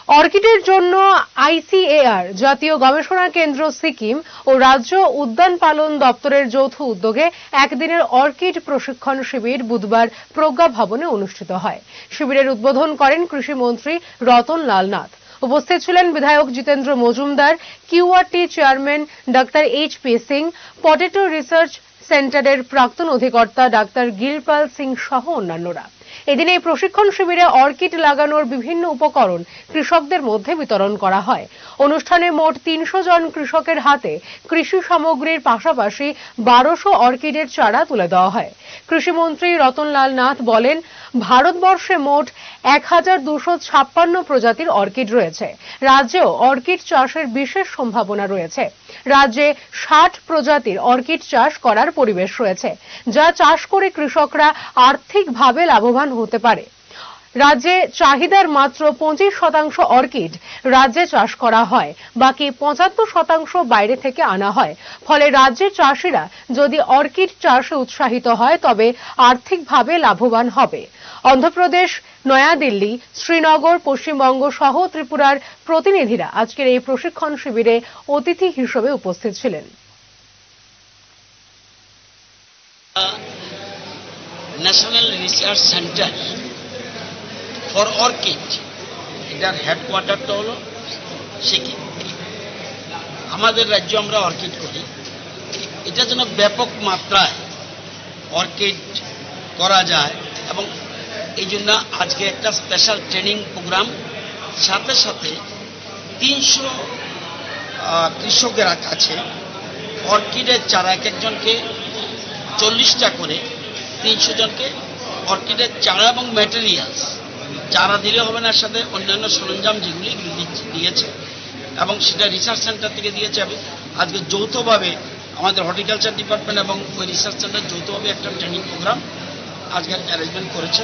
অর্কিডের জন্য আইসিএআর জাতীয় গবেষণা কেন্দ্র সিকিম ও রাজ্য উদ্যান পালন দপ্তরের যৌথ উদ্যোগে একদিনের অর্কিড প্রশিক্ষণ শিবির বুধবার প্রজ্ঞা ভবনে অনুষ্ঠিত হয়। শিবিরের উদ্বোধন করেন কৃষিমন্ত্রী রতন লাল নাথ। উপস্থিত ছিলেন বিধায়ক Jitendra Majumdar, QRT chairman doctor HP. Singh, potato research সেন্টারের প্রাক্তন অধিকর্তা ডাক্তার গিলপাল সিং সহ অন্যান্যরা। এদিন এই প্রশিক্ষণ শিবিরে অর্কিড লাগানোর বিভিন্ন উপকরণ কৃষকদের মধ্যে বিতরণ করা হয়। অনুষ্ঠানে মোট ৩০০ জন কৃষকের হাতে কৃষি সামগ্রীর পাশাপাশি ১২০০ অর্কিডের চারা তুলে দেওয়া হয়। কৃষিমন্ত্রী রতনলাল নাথ বলেন, ভারতবর্ষে মোট ১,২৫৬ প্রজাতির অর্কিড রয়েছে। রাজ্যেও অর্কিড চাষের বিশেষ সম্ভাবনা রয়েছে। রাজ্যে ৬০ প্রজাতির অর্কিড চাষ করার পরিবেশ রয়েছে, যা চাষ করে কৃষকরা আর্থিকভাবে লাভবান হতে পারে। রাজ্যে চাহিদার মাত্র ২৫% অর্কিড রাজ্যে চাষ করা হয়, বাকি ৭৫% বাইরে থেকে আনা হয়। ফলে রাজ্যের চাষিরা যদি অর্কিড চাষে উৎসাহিত হয় তবে আর্থিকভাবে লাভবান হবে। অন্ধ্রপ্রদেশ, নয়াদিল্লি, শ্রীনগর, পশ্চিমবঙ্গ সহ ত্রিপুরার প্রতিনিধিরা আজকের এই প্রশিক্ষণ শিবিরে অতিথি হিসেবে উপস্থিত ছিলেন। National research centre for orchid, এটার হেডকোয়ার্টারটা হলো সিকিম। আমাদের রাজ্য আমরা অর্কিড করি, এটা যেন ব্যাপক মাত্রায় অর্কিড করা যায় এবং এই জন্য আজকে একটা স্পেশাল ট্রেনিং প্রোগ্রাম, সাথে সাথে ৩০০ কৃষকের কাছে অর্কিডের চারা এক একজনকে ৪০টা করে ৩০০ জনকে অর্কিডের চারা এবং ম্যাটেরিয়ালস, চারা দিলে হবে না, সাথে অন্যান্য সরঞ্জাম যেগুলি দিয়েছে এবং সেটা রিসার্চ সেন্টার থেকে দিয়েছে। আজকে যৌথভাবে আমাদের হর্টিকালচার ডিপার্টমেন্ট এবং ওই রিসার্চ সেন্টার যৌথভাবে একটা ট্রেনিং প্রোগ্রাম আজকে অ্যারেঞ্জমেন্ট করেছে।